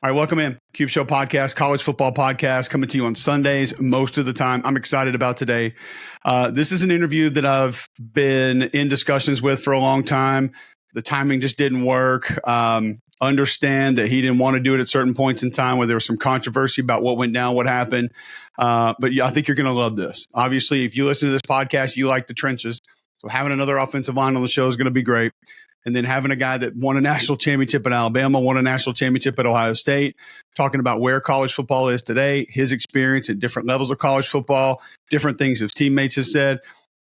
All right, welcome in. Cube Show Podcast, college football podcast, coming to you on Sundays most of the time. I'm excited about today. This is an interview that I've been in discussions with for a long time. The timing just didn't work. Understand that he didn't want to do it at certain points in time where there was some controversy about what went down, what happened. But yeah, I think you're going to love this. Obviously, if you listen to this podcast, you like the trenches. So having another offensive line on the show is going to be great. And then having a guy that won a national championship in Alabama, won a national championship at Ohio State, talking about where college football is today, his experience at different levels of college football, different things his teammates have said.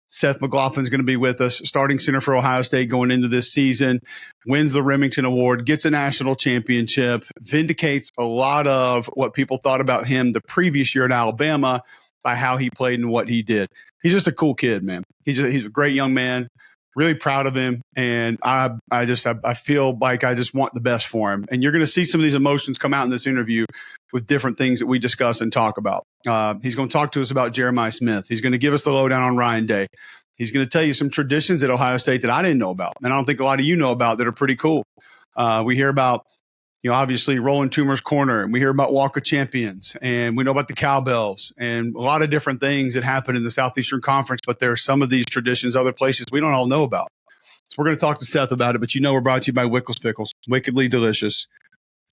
Seth McLaughlin is going to be with us, starting center for Ohio State going into this season, wins the Remington Award, gets a national championship, vindicates a lot of what people thought about him the previous year at Alabama by how he played and what he did. He's just a cool kid, man. He's a great young man. Really proud of him, and I feel like I just want the best for him. And you're going to see some of these emotions come out in this interview with different things that we discuss and talk about. He's going to talk to us about Jeremiah Smith. He's going to give us the lowdown on Ryan Day. He's going to tell you some traditions at Ohio State that I didn't know about, and I don't think a lot of you know about that are pretty cool. We hear about, obviously Roland Toomer's Corner, and we hear about Walk of Champions, and we know about the cowbells and a lot of different things that happen in the Southeastern Conference, but there are some of these traditions other places we don't all know about. So we're going to talk to Seth about it, but we're brought to you by Wickles Pickles. Wickedly delicious.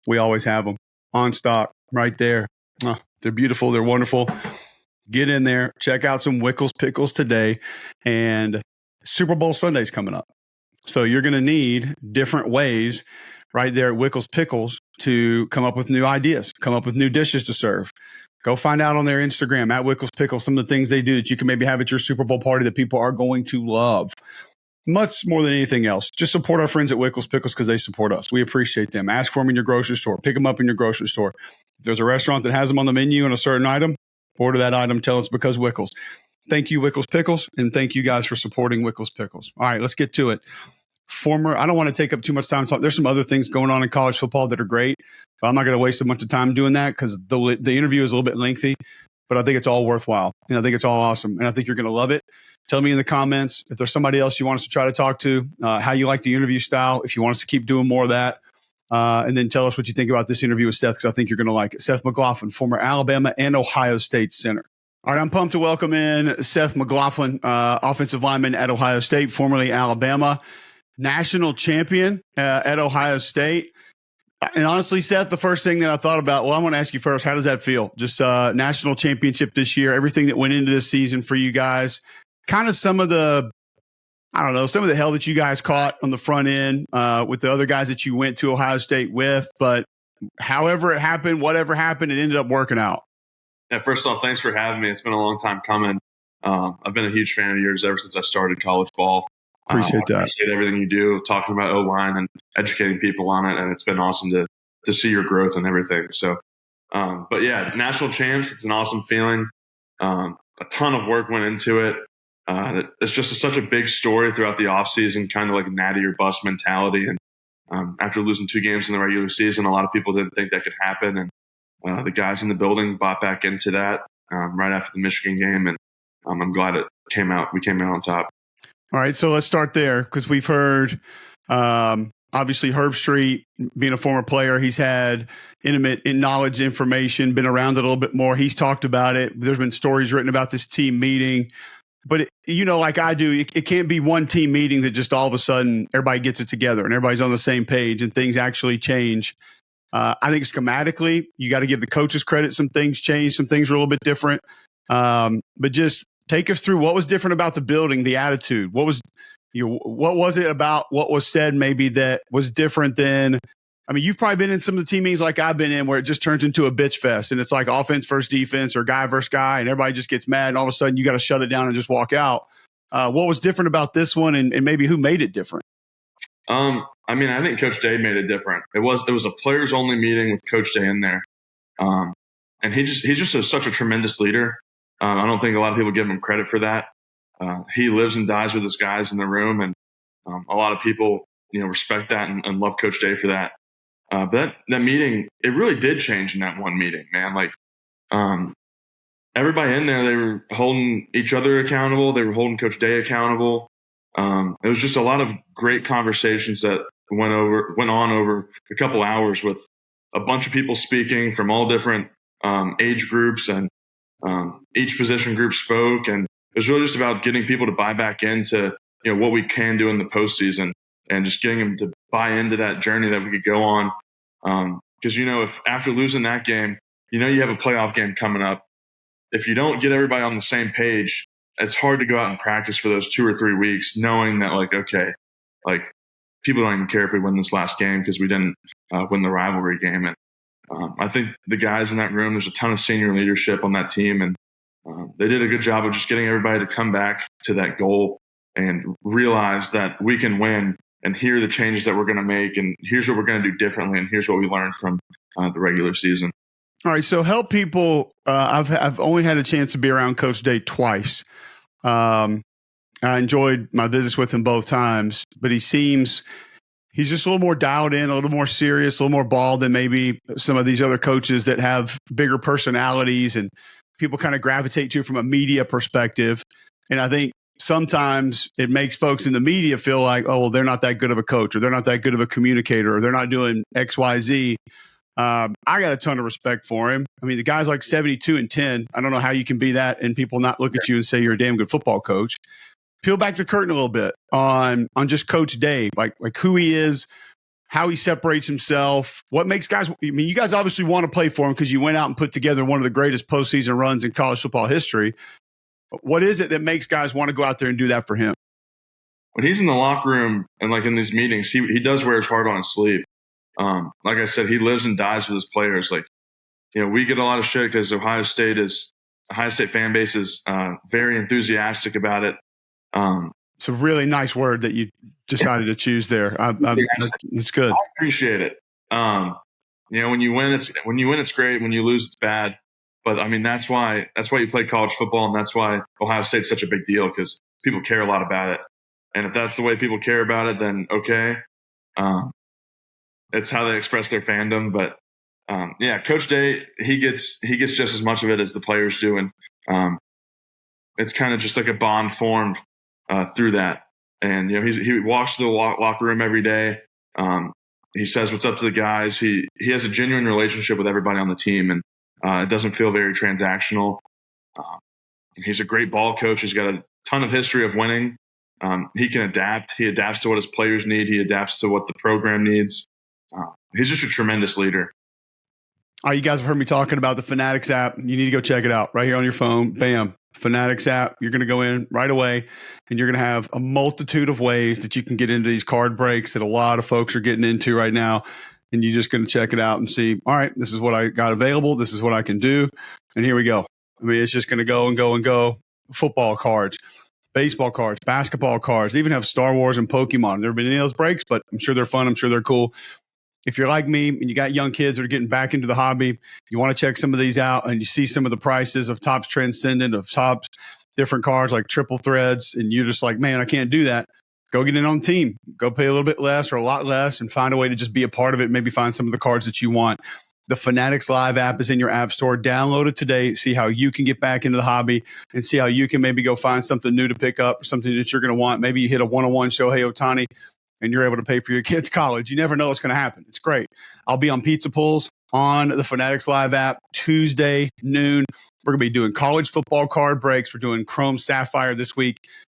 We always have them on stock right there. They're beautiful. They're wonderful. Get in there. Check out some Wickles Pickles today. And Super Bowl Sunday's coming up. So you're going to need different ways right there at Wickles Pickles to come up with new ideas, come up with new dishes to serve. Go find out on their Instagram at Wickles Pickles some of the things they do that you can maybe have at your Super Bowl party that people are going to love. Much more than anything else, just support our friends at Wickles Pickles because they support us. We appreciate them. Ask for them in your grocery store. Pick them up in your grocery store. If there's a restaurant that has them on the menu and a certain item, order that item. Tell us because Wickles. Thank you, Wickles Pickles, and thank you guys for supporting Wickles Pickles. All right, let's get to it. I don't want to take up too much time. There's some other things going on in college football that are great, but I'm not going to waste a bunch of time doing that because the interview is a little bit lengthy, but I think it's all worthwhile. And I think it's all awesome. And I think you're going to love it. Tell me in the comments if there's somebody else you want us to try to talk to, how you like the interview style, if you want us to keep doing more of that. And then tell us what you think about this interview with Seth because I think you're going to like it. Seth McLaughlin, former Alabama and Ohio State center. All right, I'm pumped to welcome in Seth McLaughlin, offensive lineman at Ohio State, formerly Alabama. National champion at Ohio State. And honestly, Seth, the first thing that I thought about, I want to ask you first, how does that feel? Just national championship this year, everything that went into this season for you guys, kind of some of the hell that you guys caught on the front end with the other guys that you went to Ohio State with. But however it happened, whatever happened, it ended up working out. Yeah, first off, thanks for having me. It's been a long time coming. I've been a huge fan of yours ever since I started college ball. Appreciate that. I appreciate everything you do, talking about O-line and educating people on it. And it's been awesome to see your growth and everything. So, but yeah, national champs, it's an awesome feeling. A ton of work went into it. It's just such a big story throughout the offseason, kind of like a natty or bust mentality. And after losing 2 games in the regular season, a lot of people didn't think that could happen. And the guys in the building bought back into that right after the Michigan game. And I'm glad it came out. We came out on top. All right, so let's start there because we've heard, obviously, Herb Street, being a former player, he's had intimate knowledge, information, been around it a little bit more. He's talked about it. There's been stories written about this team meeting. But, like I do, it can't be one team meeting that just all of a sudden everybody gets it together and everybody's on the same page and things actually change. I think schematically, you got to give the coaches credit. Some things changed. Some things were a little bit different. But just take us through what was different about the building, the attitude. What was it about what was said maybe that was different than – you've probably been in some of the team meetings like I've been in where it just turns into a bitch fest and it's like offense versus defense or guy versus guy and everybody just gets mad and all of a sudden you got to shut it down and just walk out. What was different about this one and maybe who made it different? I think Coach Day made it different. It was a players only meeting with Coach Day in there. And he's just such a tremendous leader. I don't think a lot of people give him credit for that. He lives and dies with his guys in the room, and a lot of people, respect that and love Coach Day for that. But that meeting, it really did change in that one meeting, man. Like, everybody in there, they were holding each other accountable. They were holding Coach Day accountable. It was just a lot of great conversations that went on over a couple hours with a bunch of people speaking from all different age groups, and each position group spoke, and it was really just about getting people to buy back into what we can do in the postseason, and just getting them to buy into that journey that we could go on. Because if after losing that game, you have a playoff game coming up. If you don't get everybody on the same page, it's hard to go out and practice for those 2 or 3 weeks, knowing that people don't even care if we win this last game because we didn't win the rivalry game. And I think the guys in that room, there's a ton of senior leadership on that team, and they did a good job of just getting everybody to come back to that goal and realize that we can win, and here are the changes that we're going to make, and here's what we're going to do differently, and here's what we learned from the regular season. All right, so help people. I've only had a chance to be around Coach Day twice. I enjoyed my visits with him both times, but he's just a little more dialed in, a little more serious, a little more bald than maybe some of these other coaches that have bigger personalities and people kind of gravitate to from a media perspective. And I think sometimes it makes folks in the media feel like, oh, well, they're not that good of a coach, or they're not that good of a communicator, or they're not doing X, Y, Z. I got a ton of respect for him. I mean, the guy's like 72-10. I don't know how you can be that and people not look at you and say you're a damn good football coach. Peel back the curtain a little bit on just Coach Day, like who he is, how he separates himself, what makes guys. I mean, you guys obviously want to play for him because you went out and put together one of the greatest postseason runs in college football history. But what is it that makes guys want to go out there and do that for him? When he's in the locker room and in these meetings, he does wear his heart on his sleeve. Like I said, he lives and dies with his players. We get a lot of shit because Ohio State fan base is very enthusiastic about it. It's a really nice word that you decided to choose there. It's good. I appreciate it. When you win, it's great. When you lose, it's bad. But I mean, that's why you play college football, and that's why Ohio State's such a big deal, because people care a lot about it. And if that's the way people care about it, then okay. It's how they express their fandom. But Coach Day, he gets just as much of it as the players do, and it's kind of just like a bond formed through that. And he walks through the locker room every day. He says what's up to the guys. He has a genuine relationship with everybody on the team, and it doesn't feel very transactional. He's a great ball coach. He's got a ton of history of winning. He can adapt. He adapts to what his players need. He adapts to what the program needs. He's just a tremendous leader. All right, you guys have heard me talking about the Fanatics app. You need to go check it out right here on your phone. Bam, Fanatics app. You're going to go in right away, and you're going to have a multitude of ways that you can get into these card breaks that a lot of folks are getting into right now. And you're just going to check it out and see, all right, this is what I got available. This is what I can do. And here we go. I mean, it's just going to go and go and go. Football cards, baseball cards, basketball cards, they even have Star Wars and Pokemon. Never been any of those breaks, but I'm sure they're fun. I'm sure they're cool. If you're like me and you got young kids that are getting back into the hobby, you want to check some of these out, and you see some of the prices of Topps Transcendent, of Topps different cards like triple threads, and you're just like, man, I can't do that. Go get in on team. Go pay a little bit less or a lot less and find a way to just be a part of it. Maybe find some of the cards that you want. The Fanatics Live app is in your app store. Download it today. See how you can get back into the hobby and see how you can maybe go find something new to pick up or something that you're going to want. Maybe you hit a one-on-one Shohei Ohtani and you're able to pay for your kids' college. You never know what's going to happen. It's great. I'll be on Pizza Pulls on the Fanatics Live app Tuesday noon. We're going to be doing college football card breaks. We're doing Chrome Sapphire this week,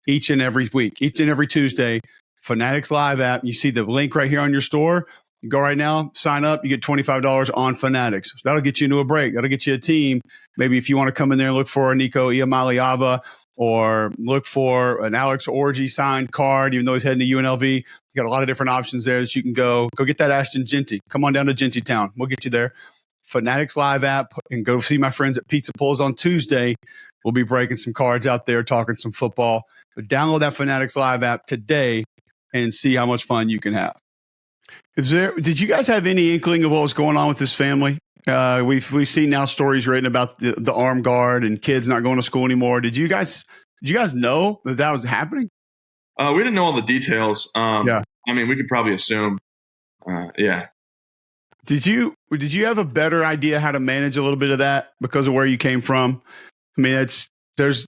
each and every week, each and every Tuesday. Fanatics Live app. You see the link right here on your store. You go right now, sign up, you get $25 on Fanatics. So that'll get you into a break. That'll get you a team. Maybe if you want to come in there and look for a Nico Iamaleava or look for an Alex Orji signed card, even though he's heading to UNLV, you got a lot of different options there that you can go get that Ashton Genty. Come on down to Genty Town. We'll get you there. Fanatics Live app, and go see my friends at Pizza Pulls on Tuesday. We'll be breaking some cards out there, talking some football. But download that Fanatics Live app today and see how much fun you can have. Did you guys have any inkling of what was going on with this family? We've seen now stories written about the armed guard and kids not going to school anymore. Did you guys know that was happening? We didn't know all the details. Yeah. I mean, we could probably assume. Yeah. Did you have a better idea how to manage a little bit of that because of where you came from? I mean, there's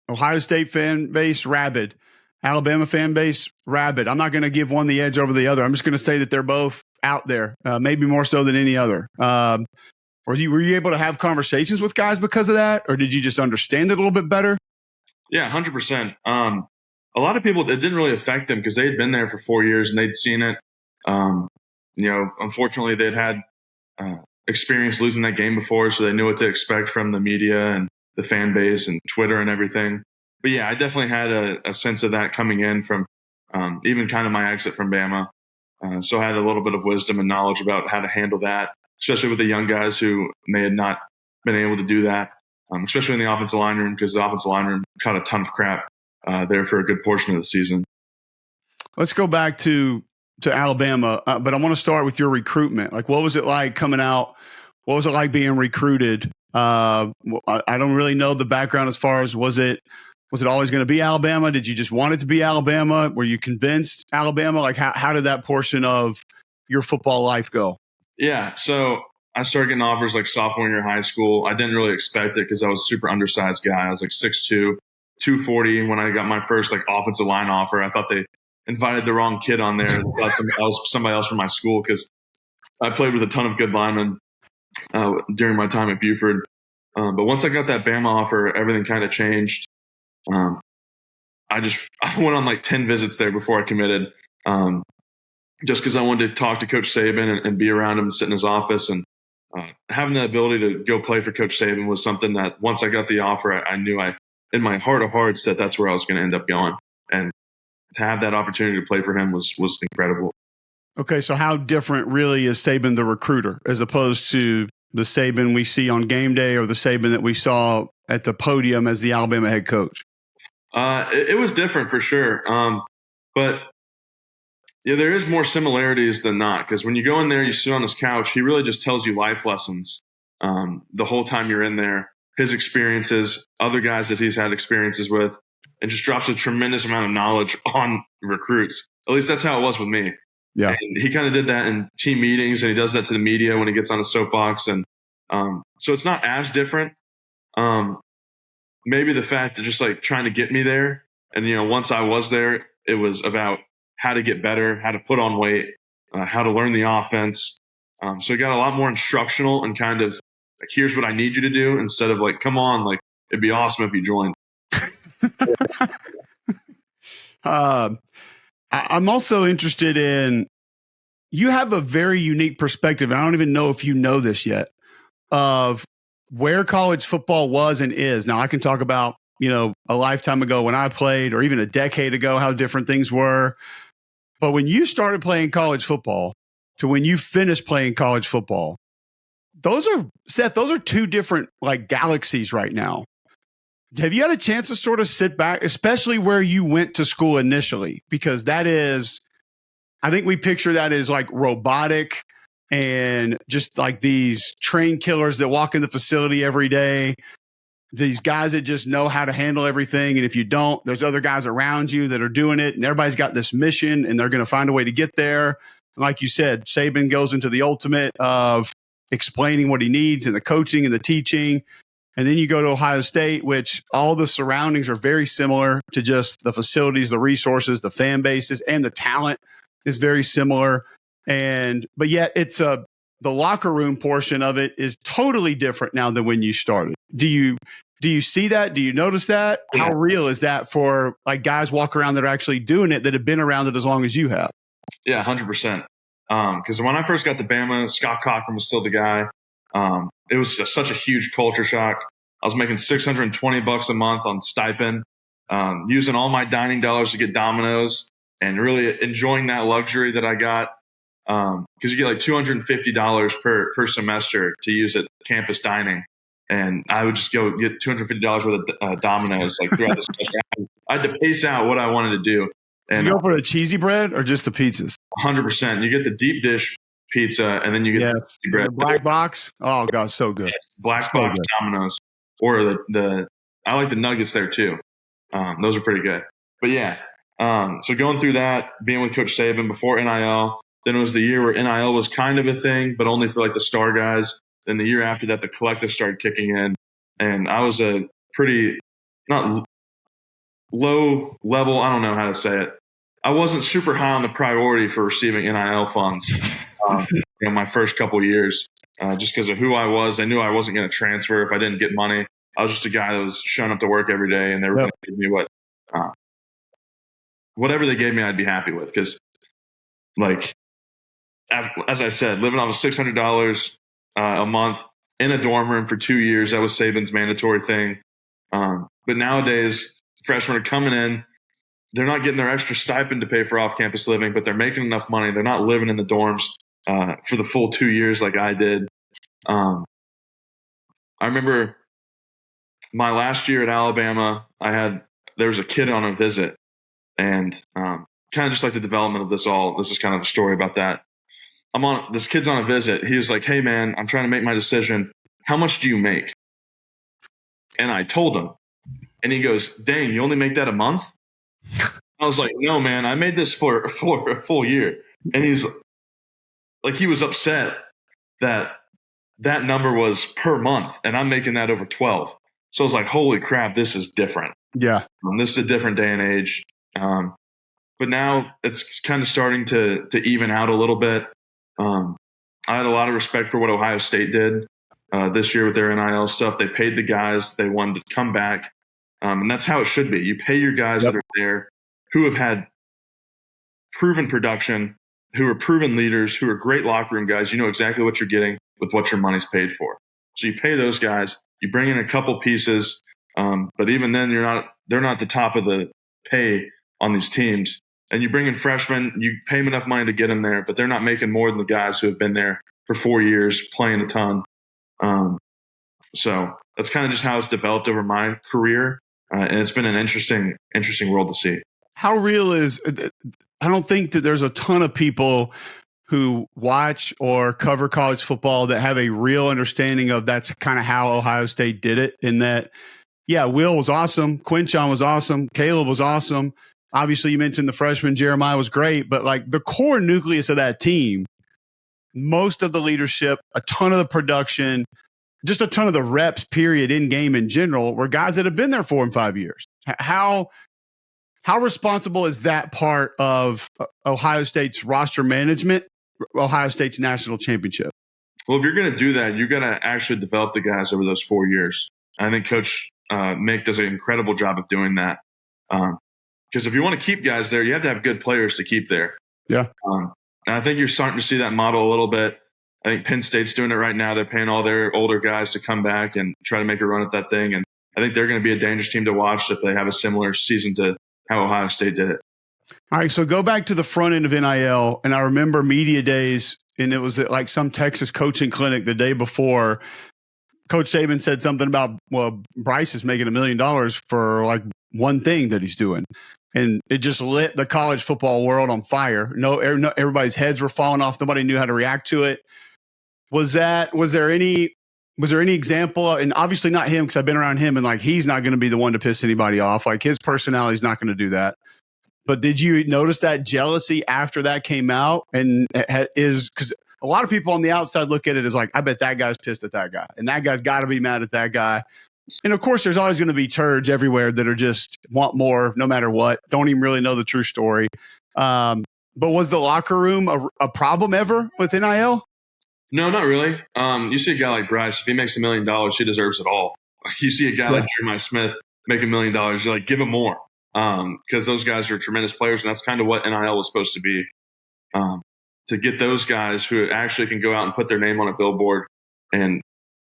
Ohio State fan base rabid, Alabama fan base rabid. I'm not going to give one the edge over the other. I'm just going to say that they're both out there, maybe more so than any other. Were you able to have conversations with guys because of that, or did you just understand it a little bit better? Yeah, 100%. A lot of people, it didn't really affect them because they had been there for 4 years and they'd seen it. Unfortunately, they'd had experience losing that game before, so they knew what to expect from the media and the fan base and Twitter and everything. But yeah, I definitely had a sense of that coming in from even kind of my exit from Bama. So I had a little bit of wisdom and knowledge about how to handle that, especially with the young guys who may have not been able to do that, especially in the offensive line room, because the offensive line room caught a ton of crap there for a good portion of the season. Let's go back to Alabama, but I want to start with your recruitment. Like, what was it like coming out? What was it like being recruited? I don't really know the background as far as was it always going to be Alabama? Did you just want it to be Alabama? Were you convinced Alabama? Like, how did that portion of your football life go? Yeah, so I started getting offers like sophomore year of high school. I didn't really expect it because I was a super undersized guy. I was like 6'2", 240 when I got my first like offensive line offer. I thought they invited the wrong kid on there and thought somebody else from my school, because I played with a ton of good linemen during my time at Buford. But once I got that Bama offer, everything kind of changed. I went on like 10 visits there before I committed, just because I wanted to talk to Coach Saban and be around him and sit in his office. And having the ability to go play for Coach Saban was something that once I got the offer, I knew in my heart of hearts that that's where I was going to end up going. And to have that opportunity to play for him was incredible. Okay, so how different really is Saban the recruiter as opposed to the Saban we see on game day or the Saban that we saw at the podium as the Alabama head coach? It was different for sure. But yeah, there is more similarities than not, because when you go in there, you sit on his couch, he really just tells you life lessons the whole time you're in there, his experiences, other guys that he's had experiences with, and just drops a tremendous amount of knowledge on recruits. At least that's how it was with me. Yeah. And he kind of did that in team meetings, and he does that to the media when he gets on a soapbox. And so it's not as different. Maybe the fact that just like trying to get me there. And, once I was there, it was about how to get better, how to put on weight, how to learn the offense. So it got a lot more instructional and kind of like, here's what I need you to do, instead of like, come on, like it'd be awesome if you joined. I'm also interested in, you have a very unique perspective. I don't even know if you know this yet, of where college football was and is. Now I can talk about, a lifetime ago when I played, or even a decade ago, how different things were. But when you started playing college football to when you finished playing college football, those are two different like galaxies right now. Have you had a chance to sort of sit back, especially where you went to school initially? Because that is, I think we picture that as like robotic and just like these train killers that walk in the facility every day. These guys that just know how to handle everything. And if you don't, there's other guys around you that are doing it. And everybody's got this mission and they're going to find a way to get there. And like you said, Saban goes into the ultimate of explaining what he needs and the coaching and the teaching. And then you go to Ohio State, which all the surroundings are very similar to just the facilities, the resources, the fan bases, and the talent is very similar. But yet the locker room portion of it is totally different now than when you started. Do you see that? Do you notice that? Yeah. How real is that for like guys walk around that are actually doing it, that have been around it as long as you have? Yeah, 100%. Because when I first got to Bama, Scott Cochran was still the guy. It was such a huge culture shock. I was making $620 a month on stipend, using all my dining dollars to get Domino's, and really enjoying that luxury that I got. Because you get like $250 per semester to use at campus dining. And I would just go get $250 worth of Domino's like throughout the semester. I had to pace out what I wanted to do. And do you go for the cheesy bread or just the pizzas? 100%. You get the deep dish pizza, and then you get the cheesy bread. The black box. Oh God, so good. Yes, black box good. Domino's, or I like the nuggets there too. Those are pretty good. But yeah, so going through that, being with Coach Saban before NIL, then it was the year where NIL was kind of a thing, but only for like the star guys. Then the year after that, the collective started kicking in, and I was a pretty not low level. I don't know how to say it. I wasn't super high on the priority for receiving NIL funds. My first couple of years, just because of who I was. I knew I wasn't going to transfer if I didn't get money. I was just a guy that was showing up to work every day, and they were going to give me whatever they gave me, I'd be happy with. Because, like, as I said, living off of $600 a month in a dorm room for 2 years, that was Saban's mandatory thing. But nowadays, freshmen are coming in. They're not getting their extra stipend to pay for off-campus living, but they're making enough money. They're not living in the dorms for the full 2 years like I did. I remember my last year at Alabama, there was a kid on a visit, and kind of just like the development of this all. This is kind of a story about that. This kid's on a visit. He was like, "Hey man, I'm trying to make my decision. How much do you make?" And I told him, and he goes, "Dang, you only make that a month?" I was like, "No, man, I made this for a full year." And he's like, he was upset that number was per month, and I'm making that over 12. So I was like, "Holy crap, this is different." Yeah, this is a different day and age. But now it's kind of starting to even out a little bit. I had a lot of respect for what Ohio State did this year with their NIL stuff. They paid the guys. They wanted to come back. And that's how it should be. You pay your guys that are there who have had proven production, who are proven leaders, who are great locker room guys. You know exactly what you're getting with what your money's paid for. So you pay those guys. You bring in a couple pieces, but even then they're not the top of the pay on these teams. And you bring in freshmen, you pay them enough money to get them there, but they're not making more than the guys who have been there for 4 years, playing a ton. So that's kind of just how it's developed over my career. And it's been an interesting world to see. How real is – I don't think that there's a ton of people who watch or cover college football that have a real understanding of that's kind of how Ohio State did it, in that, yeah, Will was awesome. Quinchon was awesome. Caleb was awesome. Obviously, you mentioned the freshman. Jeremiah was great. But, like, the core nucleus of that team, most of the leadership, a ton of the production, just a ton of the reps, period, in game in general, were guys that have been there 4 and 5 years. How responsible is that part of Ohio State's roster management, Ohio State's national championship? Well, if you're going to do that, you got to actually develop the guys over those 4 years. I think Coach Mick does an incredible job of doing that. Because if you want to keep guys there, you have to have good players to keep there. Yeah. And I think you're starting to see that model a little bit. I think Penn State's doing it right now. They're paying all their older guys to come back and try to make a run at that thing. And I think they're going to be a dangerous team to watch if they have a similar season to how Ohio State did it. All right, so go back to the front end of NIL, and I remember media days, and it was at like some Texas coaching clinic the day before. Coach Saban said something about, well, Bryce is making $1 million for like one thing that he's doing. And it just lit the college football world on fire. No, everybody's heads were falling off. Nobody knew how to react to it. Was there any example? And obviously not him, because I've been around him, and like, he's not going to be the one to piss anybody off. Like, his personality is not going to do that. But did you notice that jealousy after that came out? And because a lot of people on the outside look at it as like, I bet that guy's pissed at that guy, and that guy's got to be mad at that guy. And of course, there's always going to be turds everywhere that are just want more no matter what, don't even really know the true story. But was the locker room a problem ever with NIL? No, not really. You see a guy like Bryce, if he makes $1 million, he deserves it all. You see a guy like Jeremiah Smith make $1 million, you're like, give him more. Because those guys are tremendous players, and that's kind of what NIL was supposed to be. To get those guys who actually can go out and put their name on a billboard and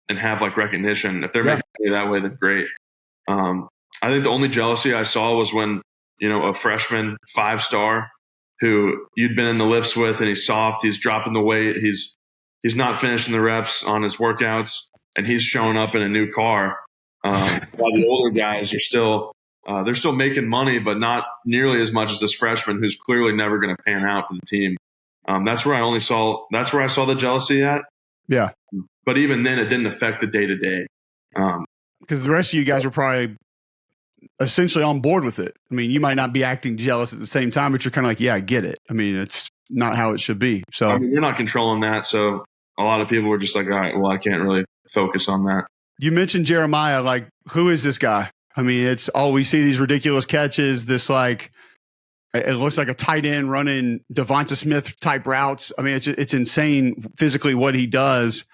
have like recognition. If they're making money that way, then great. I think the only jealousy I saw was when, a freshman 5-star who you'd been in the lifts with, and he's soft, he's dropping the weight, he's not finishing the reps on his workouts, and he's showing up in a new car. While the older guys are still making money, but not nearly as much as this freshman who's clearly never going to pan out for the team. That's where I saw the jealousy at. Yeah. But even then, it didn't affect the day-to-day. Because the rest of you guys were probably essentially on board with it. I mean, you might not be acting jealous at the same time, but you're kind of like, yeah, I get it. I mean, it's not how it should be. So we're not controlling that. So a lot of people were just like, all right, well, I can't really focus on that. You mentioned Jeremiah. Like, who is this guy? I mean, it's all we see, these ridiculous catches, this like It looks like a tight end running Devonta Smith type routes. I mean, it's insane physically what he does.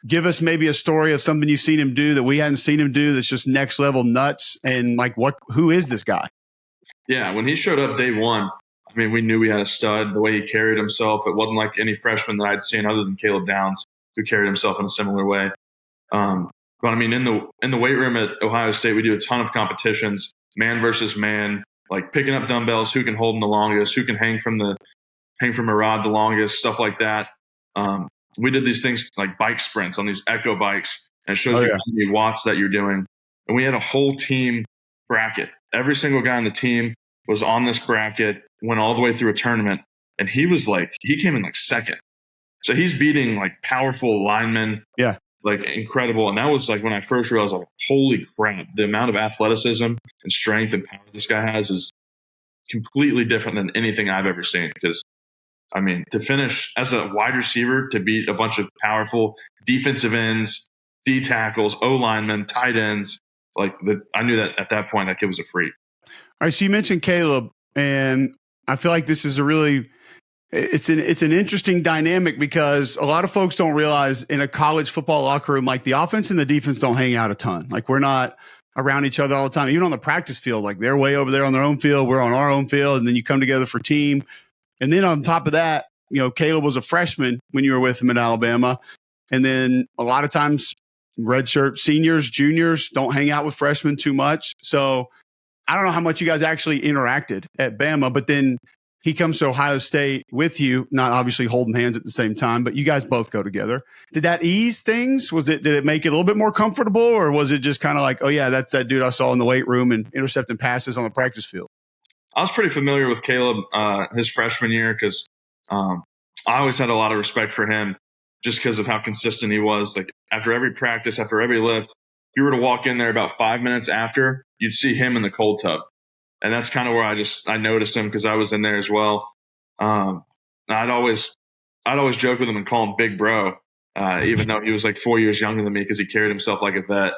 Give us maybe a story of something you've seen him do that we hadn't seen him do that's just next level nuts. And like, who is this guy? Yeah, when he showed up day one, I mean, we knew we had a stud. The way he carried himself, it wasn't like any freshman that I'd seen other than Caleb Downs, who carried himself in a similar way. But I mean, in the weight room at Ohio State, we do a ton of competitions, man versus man, like picking up dumbbells, who can hold them the longest, who can hang from a rod the longest, stuff like that. We did these things like bike sprints on these Echo bikes, and it shows you how many watts that you're doing. And we had a whole team bracket. Every single guy on the team was on this bracket, went all the way through a tournament, and he came in like second. So he's beating like powerful linemen. Yeah. Like incredible. And that was like when I first realized, like, holy crap, the amount of athleticism and strength and power this guy has is completely different than anything I've ever seen. Because, I mean, to finish as a wide receiver, to beat a bunch of powerful defensive ends, D tackles, O linemen, tight ends, I knew that at that point that kid was a freak. All right, so you mentioned Caleb, and I feel like this is it's an interesting dynamic because a lot of folks don't realize in a college football locker room, like the offense and the defense don't hang out a ton. Like we're not around each other all the time, even on the practice field. Like they're way over there on their own field, we're on our own field, and then you come together for team. And then on top of that, Caleb was a freshman when you were with him at Alabama. And then a lot of times redshirt seniors, juniors don't hang out with freshmen too much. So I don't know how much you guys actually interacted at Bama, but then he comes to Ohio State with you, not obviously holding hands at the same time, but you guys both go together. Did that ease things? Did it make it a little bit more comfortable, or was it just kind of like, oh yeah, that's that dude I saw in the weight room and intercepting passes on the practice field? I was pretty familiar with Caleb his freshman year because I always had a lot of respect for him just because of how consistent he was. Like after every practice, after every lift, if you were to walk in there about 5 minutes after, you'd see him in the cold tub. And that's kind of where I noticed him because I was in there as well. I'd always joke with him and call him Big Bro, even though he was like 4 years younger than me because he carried himself like a vet.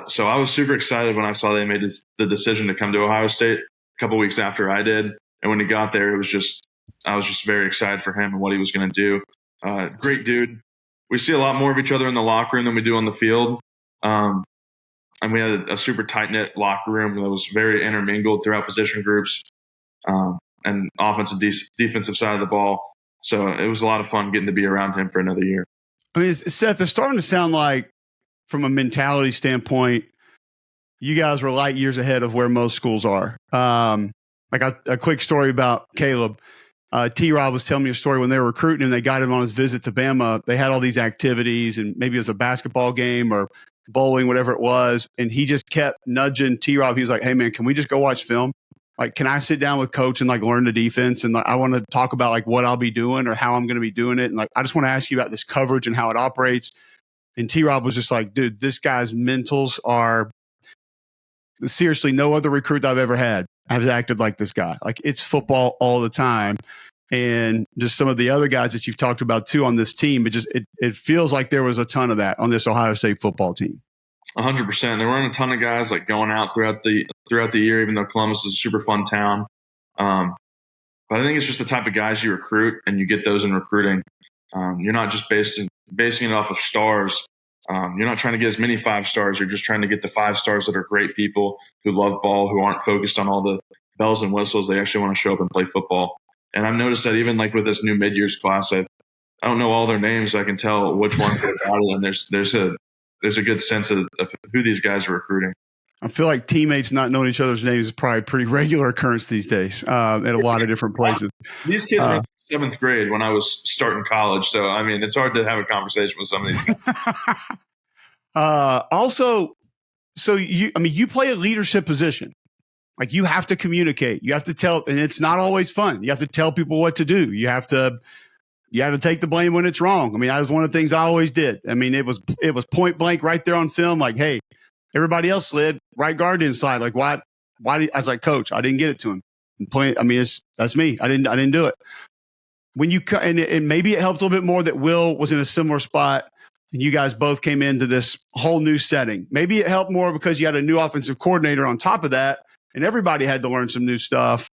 So I was super excited when I saw they made the decision to come to Ohio State a couple weeks after I did. And when he got there, I was just very excited for him and what he was going to do. Great dude. We see a lot more of each other in the locker room than we do on the field. And we had a super tight-knit locker room that was very intermingled throughout position groups and offensive, defensive side of the ball. So it was a lot of fun getting to be around him for another year. I mean, Seth, it's starting to sound like, from a mentality standpoint, you guys were light years ahead of where most schools are. Like a quick story about Caleb. T-Rob was telling me a story when they were recruiting him. They got him on his visit to Bama. They had all these activities, and maybe it was a basketball game or bowling, whatever it was. And he just kept nudging T-Rob. He was like, hey, man, can we just go watch film? Like, can I sit down with coach and like learn the defense? And like, I want to talk about like what I'll be doing or how I'm going to be doing it. And like, I just want to ask you about this coverage and how it operates. And T-Rob was just like, dude, this guy's mentals are seriously, no other recruit I've ever had has acted like this guy. Like it's football all the time. And just some of the other guys that you've talked about too on this team, it feels like there was a ton of that on this Ohio State football team. 100%. There weren't a ton of guys like going out throughout the year, even though Columbus is a super fun town. But I think it's just the type of guys you recruit, and you get those in recruiting. You're not just basing it off of stars. You're not trying to get as many 5 stars. You're just trying to get the 5 stars that are great people who love ball, who aren't focused on all the bells and whistles. They actually want to show up and play football. And I've noticed that even like with this new mid-years class, I don't know all their names, so I can tell which ones are about it. And there's a good sense of who these guys are recruiting. I feel like teammates not knowing each other's names is probably a pretty regular occurrence these days at a lot of different places. These kids were in 7th grade when I was starting college. So, I mean, it's hard to have a conversation with some of these. Also, so you play a leadership position. Like you have to communicate. You have to tell, and it's not always fun. You have to tell people what to do. You have to take the blame when it's wrong. I mean, that was one of the things I always did. I mean, it was point blank right there on film. Like, hey, everybody else slid, right guard didn't slide. Like, why? I was like, coach, I didn't get it to him. That's me. I didn't do it. When you and maybe it helped a little bit more that Will was in a similar spot and you guys both came into this whole new setting. Maybe it helped more because you had a new offensive coordinator on top of that, and everybody had to learn some new stuff.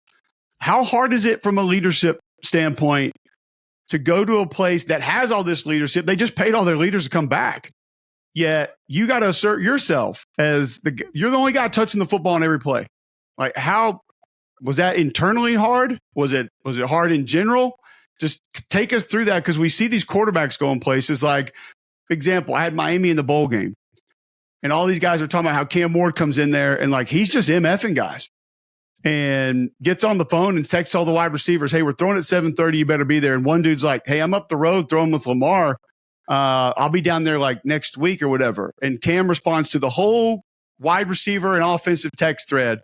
how hard is it from a leadership standpoint to go to a place that has all this leadership? They just paid all their leaders to come back. Yet you got to assert yourself as you're the only guy touching the football on every play. Like, how was that internally hard? Was it hard in general? Just take us through that, because we see these quarterbacks going places. Like, example, I had Miami in the bowl game, and all these guys are talking about how Cam Ward comes in there and like he's just MFing guys and gets on the phone and texts all the wide receivers, "Hey, we're throwing at 7:30. You better be there." And one dude's like, "Hey, I'm up the road throwing with Lamar. I'll be down there like next week or whatever." And Cam responds to the whole wide receiver and offensive text thread,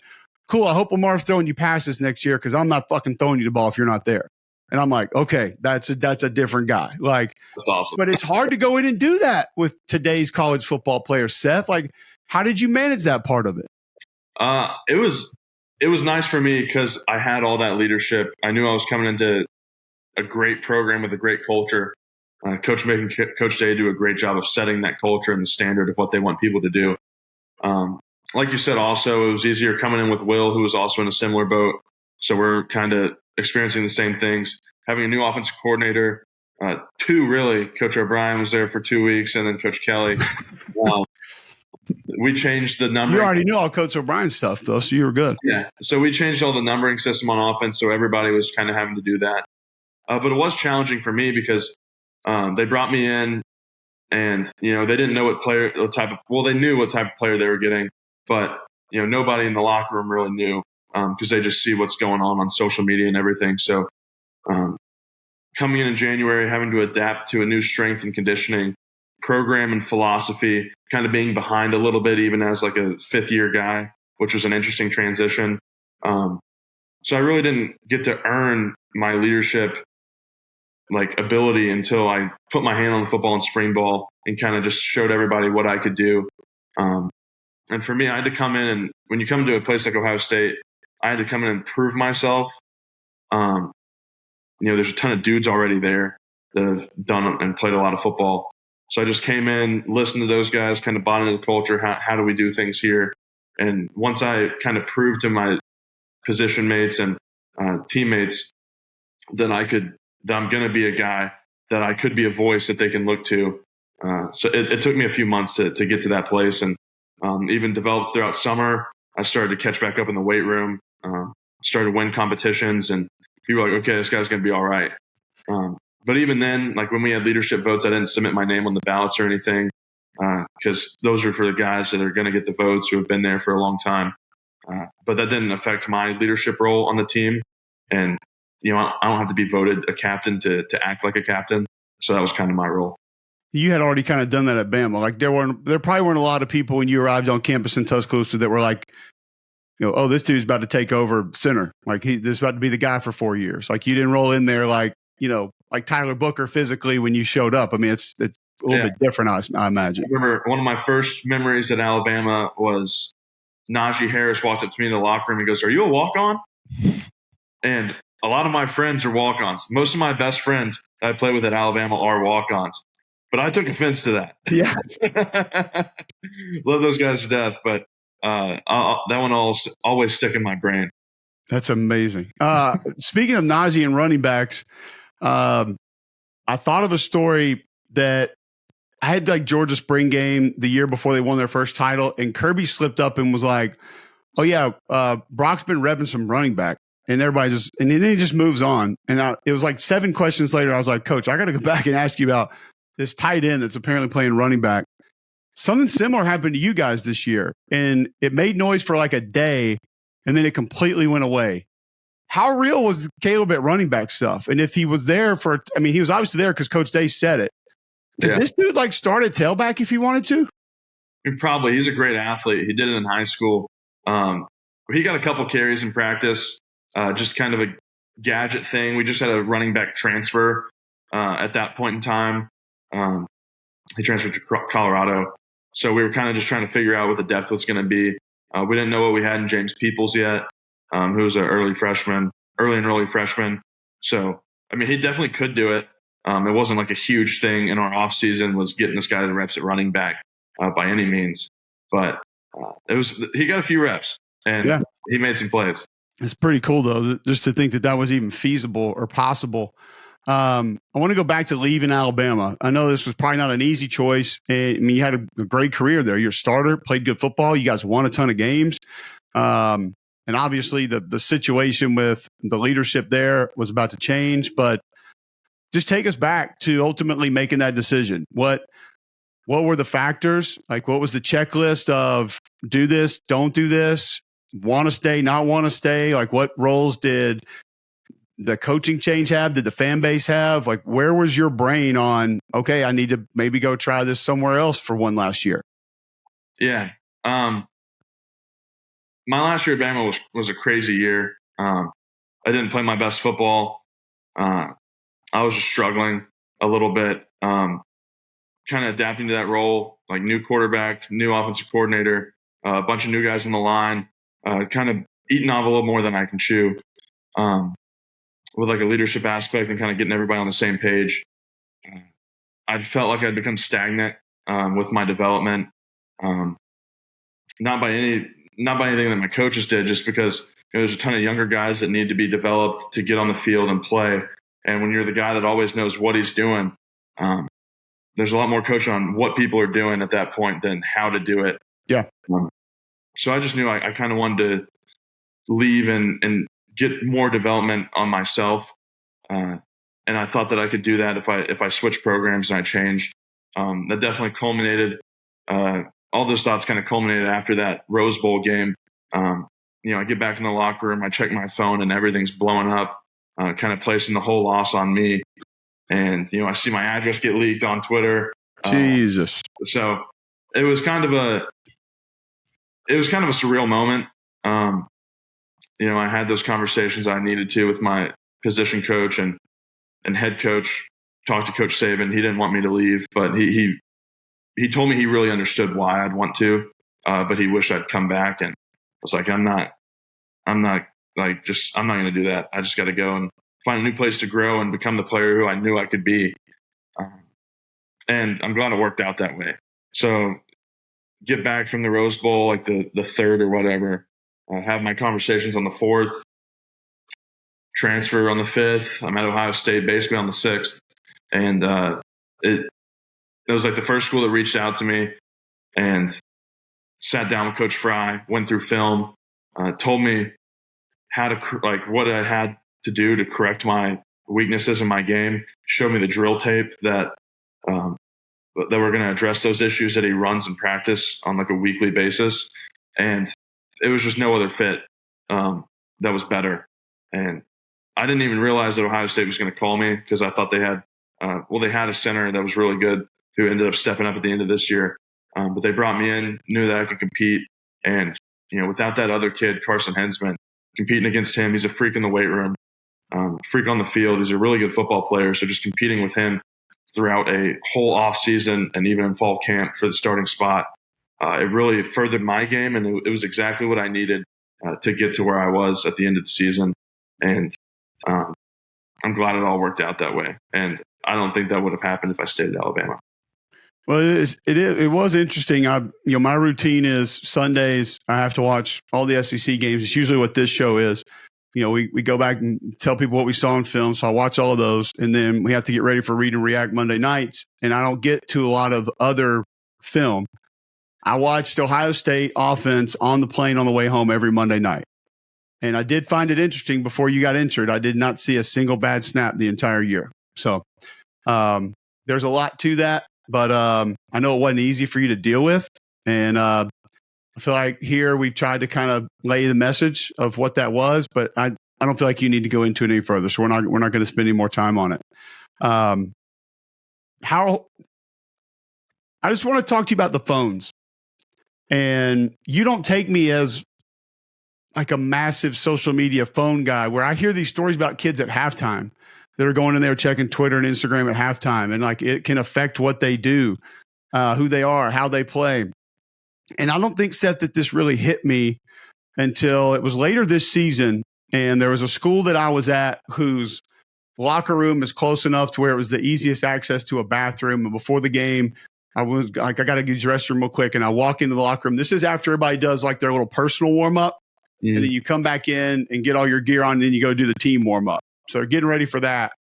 "Cool, I hope Lamar's throwing you passes next year, because I'm not fucking throwing you the ball if you're not there." And I'm like, okay, that's a different guy. Like, that's awesome. But it's hard to go in and do that with today's college football players. Seth, like, how did you manage that part of it? It was nice for me because I had all that leadership. I knew I was coming into a great program with a great culture. Coach Day do a great job of setting that culture and the standard of what they want people to do. Like you said, also, it was easier coming in with Will, who was also in a similar boat. So we're kind of experiencing the same things. Having a new offensive coordinator, two really. Coach O'Brien was there for 2 weeks, and then Coach Kelly. We changed the numbering. You already knew all Coach O'Brien stuff, though, so you were good. Yeah. So we changed all the numbering system on offense, so everybody was kind of having to do that. But it was challenging for me because they brought me in, and they didn't know they knew what type of player they were getting, but nobody in the locker room really knew, because they just see what's going on social media and everything. So coming in January, having to adapt to a new strength and conditioning program and philosophy, kind of being behind a little bit, even as like a fifth-year guy, which was an interesting transition. So I really didn't get to earn my leadership ability until I put my hand on the football in spring ball and kind of just showed everybody what I could do. And for me, I had to come in, and when you come to a place like Ohio State, I had to come in and prove myself. There's a ton of dudes already there that have done and played a lot of football. So I just came in, listened to those guys, kind of bought into the culture. How do we do things here? And once I kind of proved to my position mates and teammates that I'm going to be a guy, that I could be a voice that they can look to. So it took me a few months to get to that place, and even developed throughout summer. I started to catch back up in the weight room, started to win competitions, and people were like, okay, this guy's going to be all right. But even then, when we had leadership votes, I didn't submit my name on the ballots or anything, because those are for the guys that are going to get the votes, who have been there for a long time. But that didn't affect my leadership role on the team. And, I don't have to be voted a captain to act like a captain. So that was kind of my role. You had already kind of done that at Bama. There probably weren't a lot of people when you arrived on campus in Tuscaloosa that were like, oh, this dude's about to take over center. This is about to be the guy for 4 years. You didn't roll in there like Tyler Booker physically when you showed up. I mean, it's a little bit different, I imagine. I remember one of my first memories at Alabama was Najee Harris walked up to me in the locker room and goes, "Are you a walk-on?" And a lot of my friends are walk-ons. Most of my best friends I play with at Alabama are walk-ons. But I took offense to that. Yeah. Love those guys to death, but that one will always stick in my brain. That's amazing. Speaking of Najee and running backs, I thought of a story that I had Georgia spring game the year before they won their first title, and Kirby slipped up and was like, "Oh yeah, Brock's been revving some running back," and everybody and then he just moves on. And it was 7 questions later, I was like, "Coach, I got to go back and ask you about this tight end that's apparently playing running back." Something similar happened to you guys this year, and it made noise for a day, and then it completely went away. How real was Caleb at running back stuff? And if he was there he was obviously there because Coach Day said it. Did this dude start at tailback if he wanted to? Probably. He's a great athlete. He did it in high school. He got a couple carries in practice, just kind of a gadget thing. We just had a running back transfer at that point in time. He transferred to Colorado. So we were kind of just trying to figure out what the depth was going to be. We didn't know what we had in James Peoples yet, who was an early enrollee freshman. So, he definitely could do it. It wasn't a huge thing in our off season was getting this guy the reps at running back by any means. But he got a few reps, and he made some plays. It's pretty cool though, just to think that that was even feasible or possible. I want to go back to leaving Alabama. I know this was probably not an easy choice. I mean, you had a great career there. You're a starter, played good football. You guys won a ton of games. And obviously the situation with the leadership there was about to change, but just take us back to ultimately making that decision. What were the factors? Like, what was the checklist of do this, don't do this, want to stay, not want to stay? Like, what roles did the coaching change have? Did the fan base have? Like, where was your brain on, okay, I need to maybe go try this somewhere else for one last year? Yeah. My last year at Bama was a crazy year. I didn't play my best football. I was just struggling a little bit, kind of adapting to that role, like new quarterback, new offensive coordinator, a bunch of new guys on the line, kind of eating off a little more than I can chew, with like a leadership aspect and kind of getting everybody on the same page. I felt like I'd become stagnant with my development, not by anything that my coaches did, just because there's a ton of younger guys that need to be developed to get on the field and play. And when you're the guy that always knows what he's doing, there's a lot more coaching on what people are doing at that point than how to do it. Yeah. So I just knew I kind of wanted to leave and get more development on myself. And I thought that I could do that if I switched programs and I changed. That definitely culminated. All those thoughts kind of culminated after that Rose Bowl game. I get back in the locker room, I check my phone, and everything's blowing up, kind of placing the whole loss on me. And I see my address get leaked on Twitter. Jesus. So it was kind of a surreal moment. I had those conversations I needed to with my position coach and head coach. Talked to Coach Saban. He didn't want me to leave, but he told me he really understood why I'd want to, but he wished I'd come back. And I was like, I'm not going to do that. I just got to go and find a new place to grow and become the player who I knew I could be. And I'm glad it worked out that way. So get back from the Rose Bowl, like the third or whatever, have my conversations on the 4th, transfer on the 5th. I'm at Ohio State basically on the 6th. And it was like the first school that reached out to me and sat down with Coach Fry, went through film, told me how to what I had to do to correct my weaknesses in my game, showed me the drill tape that we're going to address those issues that he runs in practice on like a weekly basis. And it was just no other fit that was better. And I didn't even realize that Ohio State was going to call me because I thought they had a center that was really good who ended up stepping up at the end of this year. But they brought me in, knew that I could compete. And, without that other kid, Carson Hensman, competing against him, he's a freak in the weight room, freak on the field. He's a really good football player. So just competing with him throughout a whole off season and even in fall camp for the starting spot, it really furthered my game. And it was exactly what I needed to get to where I was at the end of the season. And I'm glad it all worked out that way. And I don't think that would have happened if I stayed at Alabama. Well, it was interesting. My routine is Sundays, I have to watch all the SEC games. It's usually what this show is. We go back and tell people what we saw in film. So I watch all of those. And then we have to get ready for Read and React Monday nights. And I don't get to a lot of other film. I watched Ohio State offense on the plane on the way home every Monday night. And I did find it interesting before you got injured. I did not see a single bad snap the entire year. So there's a lot to that. But I know it wasn't easy for you to deal with. And I feel like here we've tried to kind of lay the message of what that was. But I don't feel like you need to go into it any further. So we're not going to spend any more time on it. I just want to talk to you about the phones. And you don't take me as like a massive social media phone guy where I hear these stories about kids at halftime that are going in there checking Twitter and Instagram at halftime. And like it can affect what they do, who they are, how they play. And I don't think, Seth, that this really hit me until it was later this season. And there was a school that I was at whose locker room is close enough to where it was the easiest access to a bathroom. And before the game, I was like, I got to use the restroom real quick. And I walk into the locker room. This is after everybody does like their little personal warm up. and then you come back in and get all your gear on, and then you go do the team warm up. So getting ready for that.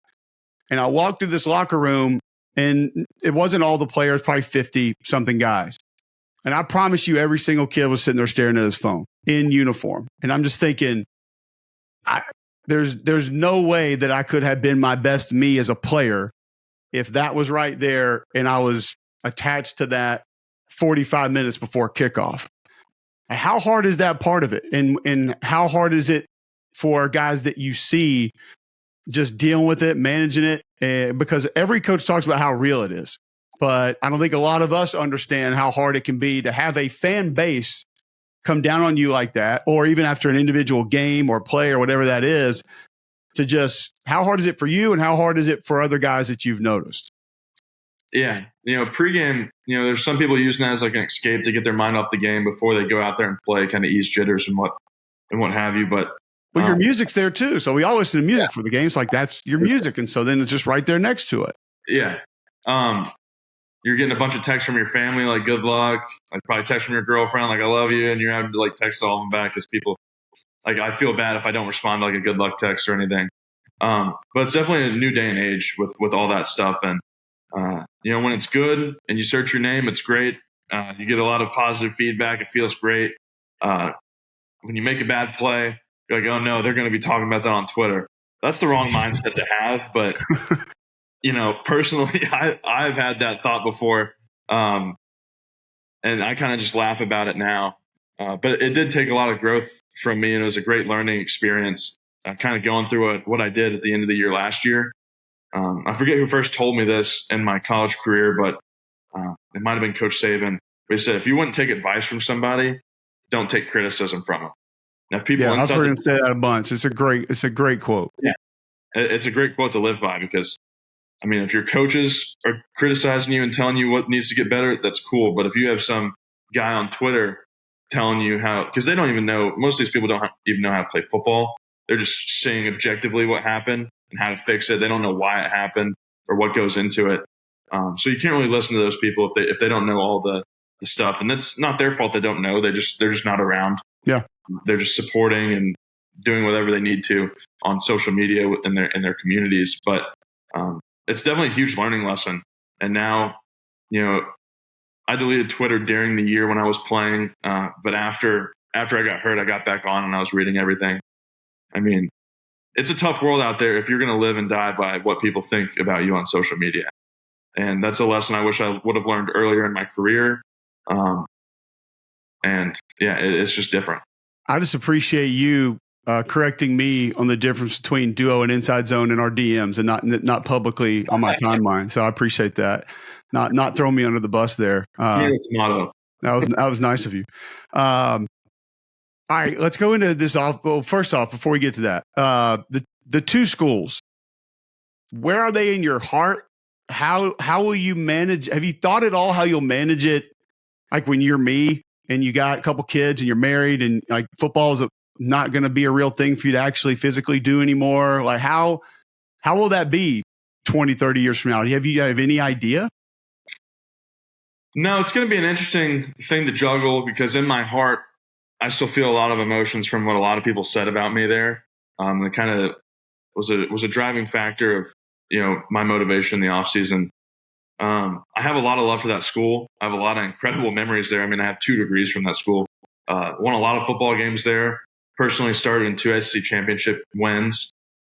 And I walked through this locker room, and it wasn't all the players, probably 50 something guys. And I promise you, every single kid was sitting there staring at his phone in uniform. And I'm just thinking, there's no way that I could have been my best me as a player if that was right there and I was attached to that 45 minutes before kickoff. How hard is that part of it? And how hard is it for guys that you see just dealing with it, managing it? Because every coach talks about how real it is. But I don't think a lot of us understand how hard it can be to have a fan base come down on you like that, or even after an individual game or play or whatever that is, to just, how hard is it for you and how hard is it for other guys that you've noticed? Yeah. Pregame, there's some people using that as like an escape to get their mind off the game before they go out there and play, kind of ease jitters and what have you. But your music's there too. So we all listen to music for the games. Like that's your music. And so then it's just right there next to it. Yeah. You're getting a bunch of texts from your family, like good luck, like probably text from your girlfriend, like I love you. And you're having to like text all of them back because people, like I feel bad if I don't respond to like a good luck text or anything. But it's definitely a new day and age with all that stuff. And, when it's good and you search your name, it's great. You get a lot of positive feedback. It feels great. When you make a bad play, you're like, oh no, they're going to be talking about that on Twitter. That's the wrong mindset to have. But, personally, I've had that thought before. And I kind of just laugh about it now. But it did take a lot of growth from me, and it was a great learning experience. Kind of going through what I did at the end of the year last year. I forget who first told me this in my college career, but it might have been Coach Saban. He said, if you wouldn't take advice from somebody, don't take criticism from them. Now, if people I've heard him say that a bunch. It's a great quote. Yeah, it's a great quote to live by because, if your coaches are criticizing you and telling you what needs to get better, that's cool. But if you have some guy on Twitter telling you how, because they don't even know, most of these people don't even know how to play football. They're just saying objectively what happened and how to fix it. They don't know why it happened or what goes into it. So you can't really listen to those people if they don't know all the stuff. And that's not their fault. They don't know. They're just not around. Yeah. They're just supporting and doing whatever they need to on social media in their communities. But it's definitely a huge learning lesson. And now, I deleted Twitter during the year when I was playing. But after I got hurt, I got back on and I was reading everything. It's a tough world out there if you're going to live and die by what people think about you on social media. And that's a lesson I wish I would have learned earlier in my career. It's just different. I just appreciate you correcting me on the difference between duo and inside zone in our DMs and not publicly on my timeline. So I appreciate that. Not throwing me under the bus there. It's motto. That was nice of you. All right, let's go into this off. Well, first off, before we get to that, the two schools, where are they in your heart? How will you manage? Have you thought at all how you'll manage it? Like when you're me and you got a couple kids and you're married and like football is not going to be a real thing for you to actually physically do anymore. Like how will that be 20, 30 years from now? Have you have any idea? No, it's going to be an interesting thing to juggle because in my heart, I still feel a lot of emotions from what a lot of people said about me there. It kind of was a driving factor of, my motivation in the off season. I have a lot of love for that school. I have a lot of incredible memories there. I have 2 degrees from that school. Won a lot of football games there. Personally started in 2 SEC championship wins.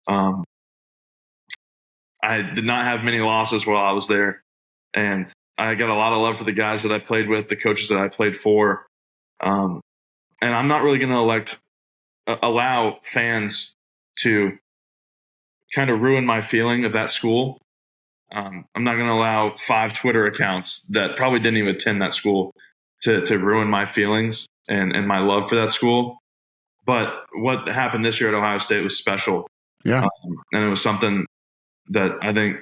I did not have many losses while I was there. And I got a lot of love for the guys that I played with, the coaches that I played for. And I'm not really going to allow fans to kind of ruin my feeling of that school. I'm not going to allow 5 Twitter accounts that probably didn't even attend that school to ruin my feelings and my love for that school. But what happened this year at Ohio State was special. Yeah. And it was something that I think,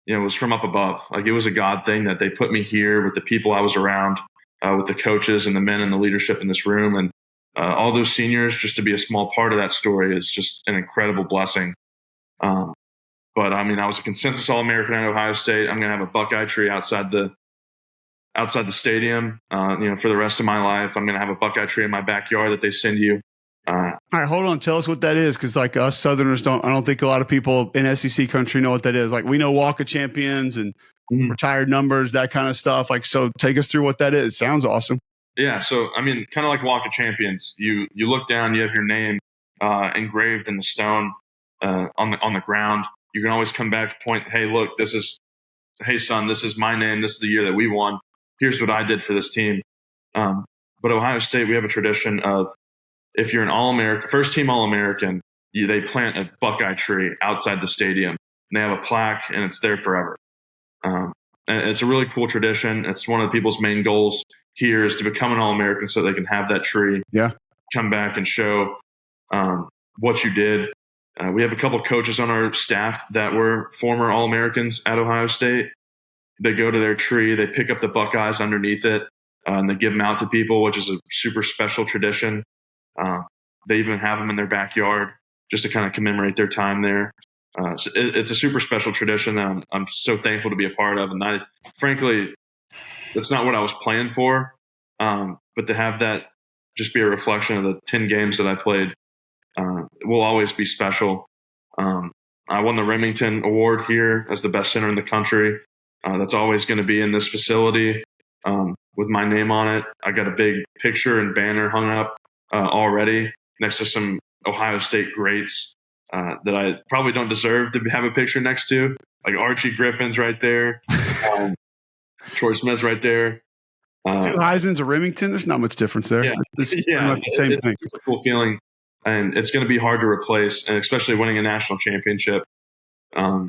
was from up above. Like it was a God thing that they put me here with the people I was around, with the coaches and the men and the leadership in this room. And all those seniors, just to be a small part of that story is just an incredible blessing. But I was a consensus All-American at Ohio State. I'm going to have a Buckeye tree outside the stadium, for the rest of my life. I'm going to have a Buckeye tree in my backyard that they send you. All right, hold on. Tell us what that is, because like us Southerners don't. I don't think a lot of people in SEC country know what that is. Like we know Walk of Champions and retired numbers, that kind of stuff. Like, so take us through what that is. It sounds awesome. Yeah, so I mean, kind of like Walk of Champions. You look down, you have your name engraved in the stone on the ground. You can always come back, point, hey, look, hey son, this is my name. This is the year that we won. Here's what I did for this team. But Ohio State, we have a tradition of, if you're an All-American, first team All-American, they plant a Buckeye tree outside the stadium, and they have a plaque, and it's there forever. And it's a really cool tradition. It's one of the people's main goals here is to become an All-American so they can have that tree. Yeah. Come back and show what you did. We have a couple of coaches on our staff that were former All-Americans at Ohio State. They go to their tree, they pick up the Buckeyes underneath it, and they give them out to people, which is a super special tradition. They even have them in their backyard just to kind of commemorate their time there. So it's a super special tradition that I'm so thankful to be a part of. And frankly, that's not what I was playing for. But to have that just be a reflection of the 10 games that I played will always be special. I won the Remington Award here as the best center in the country. That's always going to be in this facility with my name on it. I got a big picture and banner hung up already next to some Ohio State greats that I probably don't deserve to have a picture next to, like Archie Griffin's right there, Troy Smith's right there. Two Heisman's, a Remington. There's not much difference there. Yeah, it's the same thing. It's a cool feeling, and it's going to be hard to replace, and especially winning a national championship. When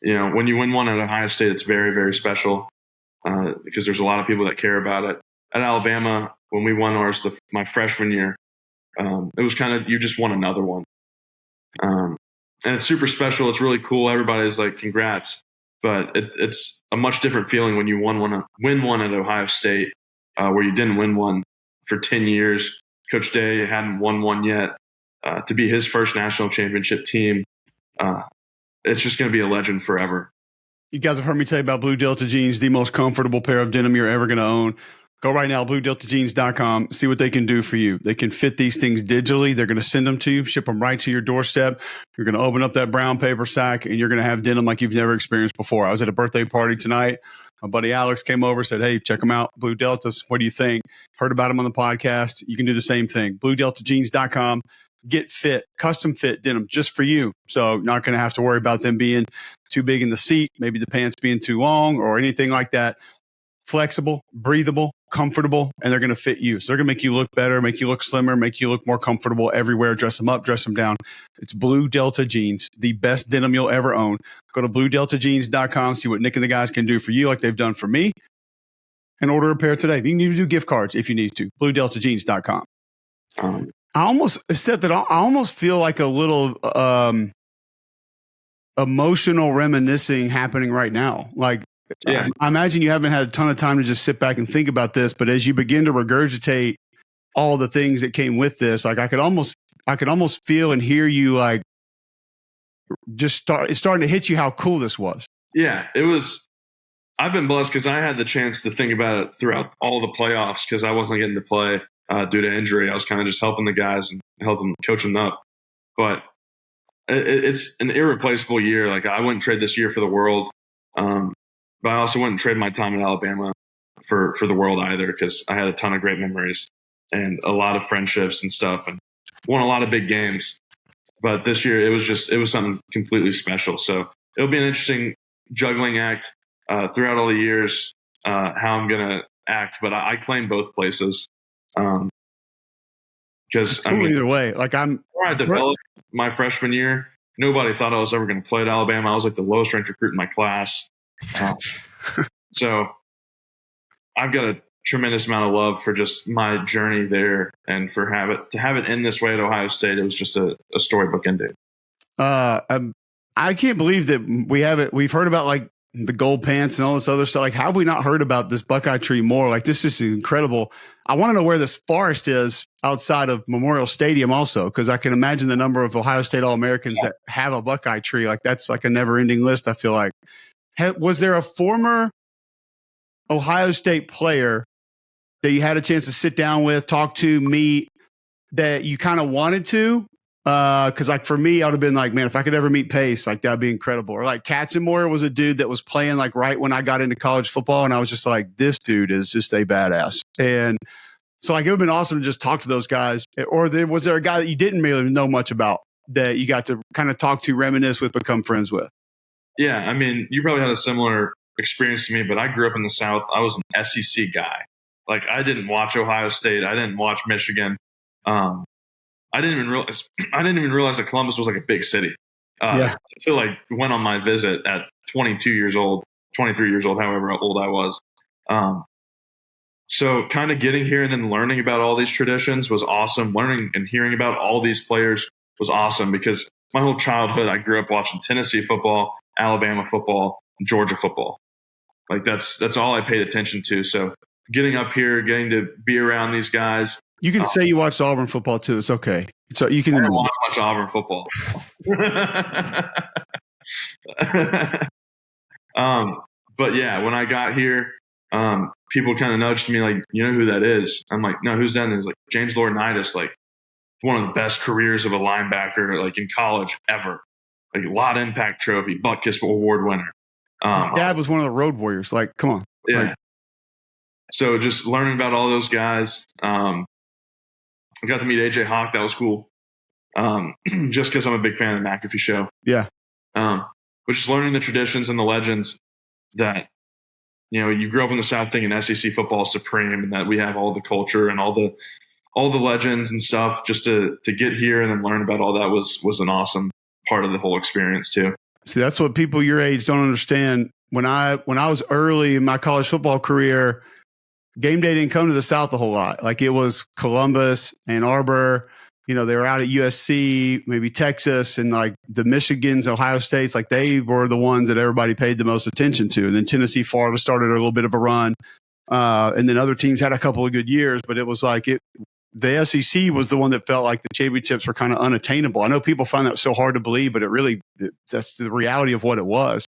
you win one at Ohio State, it's very, very special because there's a lot of people that care about it. At Alabama, when we won ours my freshman year, it was kind of, you just won another one. And it's super special. It's really cool. Everybody's like, congrats. But it's a much different feeling when you win one at Ohio State, where you didn't win one for 10 years. Coach Day hadn't won one yet. To be his first national championship team, it's just going to be a legend forever. You guys have heard me tell you about Blue Delta jeans, the most comfortable pair of denim you're ever going to own. Go right now, bluedeltajeans.com, see what they can do for you. They can fit these things digitally. They're going to send them to you, ship them right to your doorstep. You're going to open up that brown paper sack, and you're going to have denim like you've never experienced before. I was at a birthday party tonight. My buddy Alex came over, said, hey, check them out, Blue Deltas. What do you think? Heard about them on the podcast. You can do the same thing. bluedeltajeans.com. Get fit, custom fit denim just for you. So not going to have to worry about them being too big in the seat, maybe the pants being too long or anything like that. Flexible, breathable, comfortable, and they're going to fit you. So they're going to make you look better, make you look slimmer, make you look more comfortable everywhere. Dress them up, dress them down. It's Blue Delta Jeans, the best denim you'll ever own. Go to bluedeltajeans.com, see what Nick and the guys can do for you like they've done for me, and order a pair today. You can even do gift cards if you need to. bluedeltajeans.com. I almost feel like a little emotional reminiscing happening right now. Like, yeah. I imagine you haven't had a ton of time to just sit back and think about this, but as you begin to regurgitate all the things that came with this, like I could almost feel and hear you like it's starting to hit you how cool this was. Yeah, it was. I've been blessed because I had the chance to think about it throughout all the playoffs because I wasn't getting to play due to injury. I was kind of just helping the guys and helping coach them up. But it's an irreplaceable year. Like I wouldn't trade this year for the world. But I also wouldn't trade my time in Alabama for the world either because I had a ton of great memories and a lot of friendships and stuff and won a lot of big games. But this year it was something completely special. So it'll be an interesting juggling act throughout all the years how I'm going to act. But I claim both places because cool either way. Like before I developed my freshman year, nobody thought I was ever going to play at Alabama. I was like the lowest ranked recruit in my class. So I've got a tremendous amount of love for just my journey there and to have it in this way at Ohio State. It was just a storybook ending. I can't believe that we've heard about like the gold pants and all this other stuff. Like, how have we not heard about this Buckeye tree more? Like, this is incredible. I want to know where this forest is outside of Memorial Stadium also, because I can imagine the number of Ohio State All-Americans that have a Buckeye tree. Like, that's like a never-ending list, I feel like. Was there a former Ohio State player that you had a chance to sit down with, talk to, meet, that you kind of wanted to? Because like for me, I would have been like, man, if I could ever meet Pace, like that'd be incredible. Or like Katzenmoyer was a dude that was playing like right when I got into college football, and I was just like, this dude is just a badass. And so like it would have been awesome to just talk to those guys. Or was there a guy that you didn't really know much about that you got to kind of talk to, reminisce with, become friends with? Yeah, I mean, you probably had a similar experience to me, but I grew up in the South. I was an SEC guy. Like I didn't watch Ohio State. I didn't watch Michigan. I didn't even realize that Columbus was like a big city. Until I went on my visit at 22 years old, 23 years old, however old I was. So kind of getting here and then learning about all these traditions was awesome. Learning and hearing about all these players was awesome because my whole childhood, I grew up watching Tennessee football, Alabama football, Georgia football. Like that's all I paid attention to. So getting up here, getting to be around these guys. You can say you watched Auburn football too. It's okay. So you can I don't watch much Auburn football. But yeah, when I got here, people kind of nudged me like, you know who that is? I'm like, no, who's that? And it was like James Laurinaitis, like one of the best careers of a linebacker like in college ever. Like a lot impact trophy, Butkus Award winner. His dad was one of the Road Warriors. Like, come on. Yeah. Like, so just learning about all those guys. I got to meet AJ Hawk. That was cool. Just because I'm a big fan of the McAfee show. Yeah. But just learning the traditions and the legends that, you know, you grew up in the South thinking SEC football is supreme and that we have all the culture and all the legends and stuff. Just to get here and then learn about all that was an awesome part of the whole experience too. See, that's what people your age don't understand. When I was early in my college football career, game day didn't come to the South a whole lot. Like it was Columbus, Ann Arbor, you know, they were out at USC, maybe Texas, and like the Michigans, Ohio States, like they were the ones that everybody paid the most attention to. And then Tennessee, Florida started a little bit of a run. And then other teams had a couple of good years, but it was like the SEC was the one that felt like the championships were kind of unattainable. I know people find that so hard to believe, but that's the reality of what it was.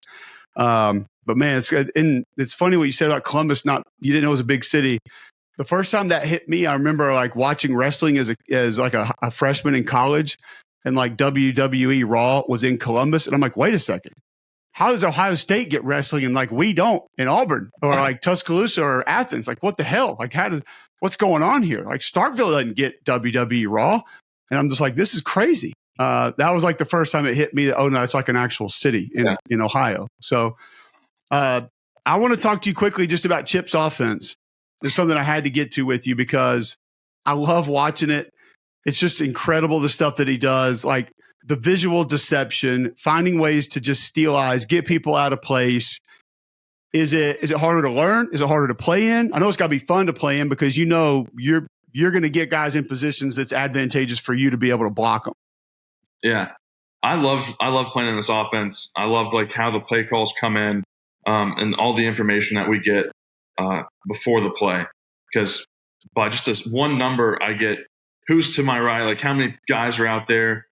But man, it's funny what you said about Columbus. You didn't know it was a big city. The first time that hit me, I remember like watching wrestling as like a freshman in college, and like WWE Raw was in Columbus, and I'm like, wait a second, how does Ohio State get wrestling and like we don't in Auburn or like Tuscaloosa or Athens? Like what the hell? Like what's going on here? Like Starkville doesn't get WWE Raw, and I'm just like, this is crazy. That was like the first time it hit me that, oh no, it's like an actual city in Ohio. So I want to talk to you quickly just about Chip's offense. There's something I had to get to with you because I love watching it. It's just incredible the stuff that he does, like the visual deception, finding ways to just steal eyes, get people out of place. Is it harder to learn? Is it harder to play in? I know it's got to be fun to play in because you know you're going to get guys in positions that's advantageous for you to be able to block them. Yeah, I love playing in this offense. I love like how the play calls come in and all the information that we get before the play, because by just this one number, I get who's to my right, like how many guys are out there,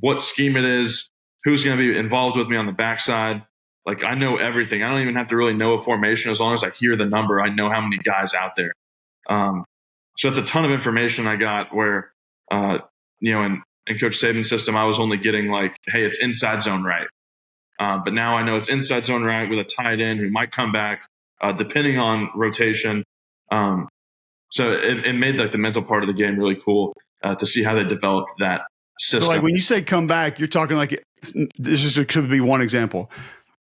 what scheme it is, who's going to be involved with me on the backside. Like I know everything. I don't even have to really know a formation. As long as I hear the number, I know how many guys out there. So that's a ton of information I got where, you know, in Coach Saban's system, I was only getting like, hey, it's inside zone right. But now I know it's inside zone right with a tight end who might come back, depending on rotation. So it made like the mental part of the game really cool to see how they developed that system. So like when you say come back, you're talking like could be one example,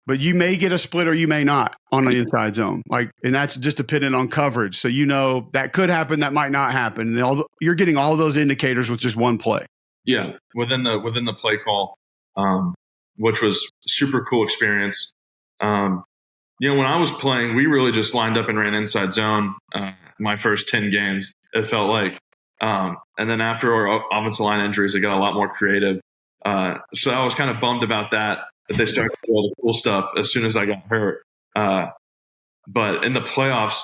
but you may get a split or you may not on the inside zone. Like, and that's just dependent on coverage. So you know that could happen, that might not happen. And you're getting all those indicators with just one play. Yeah, within the play call, which was super cool experience. You know, when I was playing, we really just lined up and ran inside zone my first 10 games, it felt like. And then after our offensive line injuries, it got a lot more creative. So I was kind of bummed about that they started to do all the cool stuff as soon as I got hurt. But in the playoffs,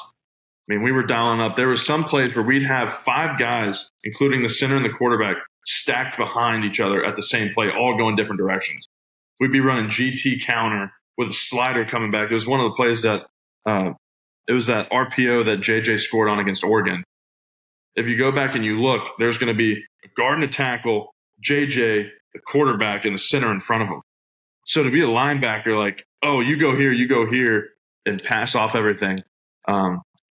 I mean, we were dialing up. There was some plays where we'd have 5 guys, including the center and the quarterback, stacked behind each other at the same play, all going different directions. We'd be running GT counter with a slider coming back. It was one of the plays that it was that RPO that JJ scored on against Oregon. if you go back and you look, there's going to be a guard and a tackle, JJ, the quarterback, and the center in front of him. So to be a linebacker, like, oh, you go here, and pass off everything,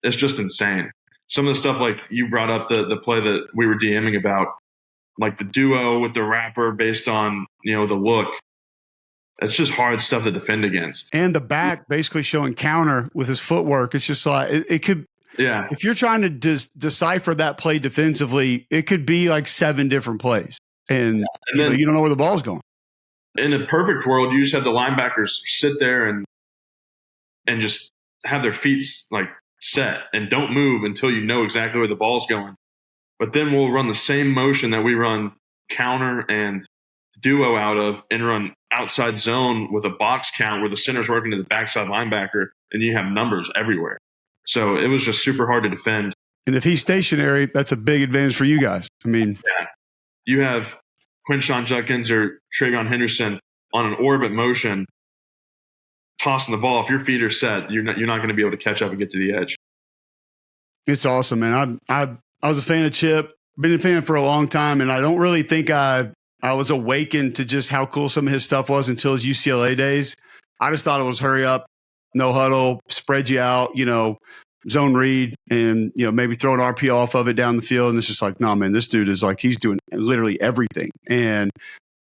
it's just insane. Some of the stuff, like you brought up the play that we were DMing about, like the duo with the wrapper based on, the look. It's just hard stuff to defend against. And the back basically showing counter with his footwork. It's just like it could. Yeah. If you're trying to decipher that play defensively, it could be like 7 different plays, and then you don't know where the ball's going. In a perfect world, you just have the linebackers sit there and just have their feet like set and don't move until you know exactly where the ball's going. But then we'll run the same motion that we run counter and duo out of, and run outside zone with a box count where the center's working to the backside linebacker, and you have numbers everywhere. So it was just super hard to defend. And if he's stationary, that's a big advantage for you guys. I mean, you have Quinshon Judkins or Travion Henderson on an orbit motion, tossing the ball. If your feet are set, you're not going to be able to catch up and get to the edge. It's awesome, man. I was a fan of Chip, been a fan for a long time, and I don't really think I was awakened to just how cool some of his stuff was until his UCLA days. I just thought it was hurry up, no huddle, spread you out, zone read, and maybe throw an RPO off of it down the field. And it's just like, no, man, this dude is like, he's doing literally everything. And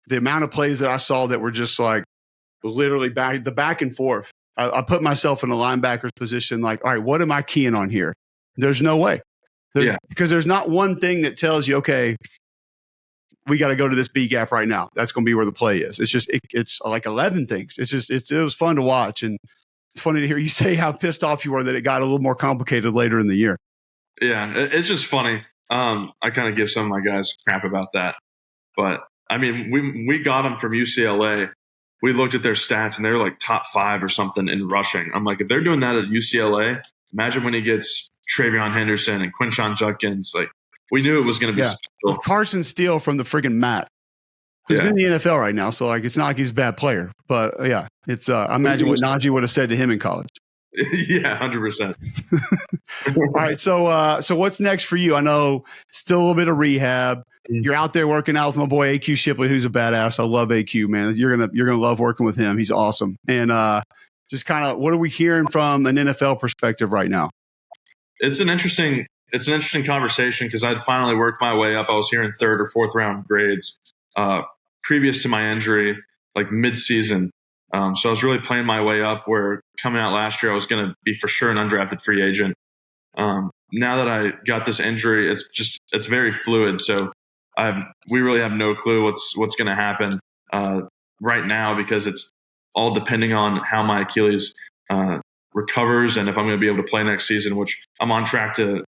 the amount of plays that I saw that were just like literally back and forth. I put myself in a linebacker's position, like, all right, what am I keying on here? There's no way. Because there's not one thing that tells you, okay, we got to go to this B gap right now. That's going to be where the play is. It's just, it's like 11 things. It's just, it was fun to watch. And it's funny to hear you say how pissed off you were that it got a little more complicated later in the year. Yeah, it's just funny. I kind of give some of my guys crap about that. But, I mean, we got them from UCLA. We looked at their stats, and they were like top 5 or something in rushing. I'm like, if they're doing that at UCLA, imagine when he gets Travion Henderson and Quinshon Judkins. Like, we knew it was going to be special. Carson Steele from the friggin' mat. He's in the NFL right now, so like it's not like he's a bad player. But yeah, it's I imagine what Najee would have said to him in college. Yeah, 100%. All right, so what's next for you? I know still a little bit of rehab. You're out there working out with my boy AQ Shipley, who's a badass. I love AQ, man. You're gonna love working with him. He's awesome. And just kind of what are we hearing from an NFL perspective right now? It's an interesting conversation because I'd finally worked my way up. I was here in 3rd or 4th round grades previous to my injury, like mid-season. So I was really playing my way up, where coming out last year, I was going to be for sure an undrafted free agent. Now that I got this injury, it's very fluid. So we really have no clue what's going to happen right now, because it's all depending on how my Achilles recovers and if I'm going to be able to play next season, which I'm on track to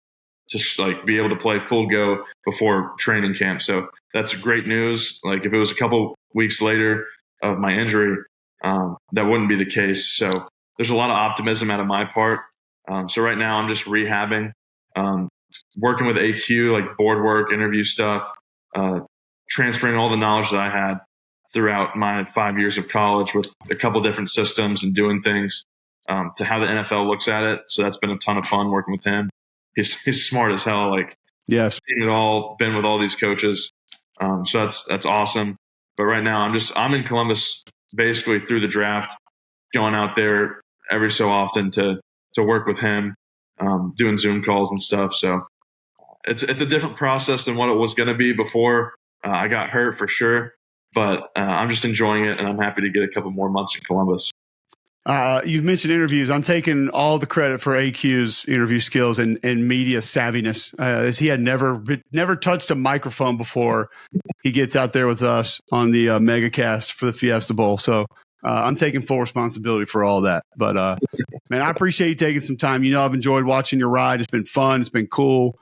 like be able to play full go before training camp. So that's great news. Like if it was a couple weeks later of my injury, that wouldn't be the case. So there's a lot of optimism out of my part. So right now I'm just rehabbing, working with AQ, like board work, interview stuff, transferring all the knowledge that I had throughout my 5 years of college with a couple different systems and doing things to how the NFL looks at it. So that's been a ton of fun working with him. He's smart as hell. Like, yes, seen it all, been with all these coaches. So that's awesome. But right now I'm in Columbus basically through the draft, going out there every so often to work with him, doing Zoom calls and stuff. So it's a different process than what it was going to be before I got hurt, for sure. But I'm just enjoying it, and I'm happy to get a couple more months in Columbus. You've mentioned interviews. I'm taking all the credit for AQ's interview skills and media savviness, as he had never touched a microphone before he gets out there with us on the megacast for the Fiesta Bowl. So I'm taking full responsibility for all that. But, man, I appreciate you taking some time. I've enjoyed watching your ride. It's been fun. It's been cool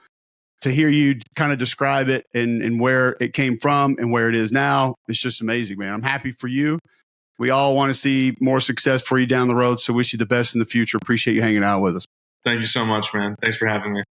to hear you kind of describe it and where it came from and where it is now. It's just amazing, man. I'm happy for you. We all want to see more success for you down the road. So wish you the best in the future. Appreciate you hanging out with us. Thank you so much, man. Thanks for having me.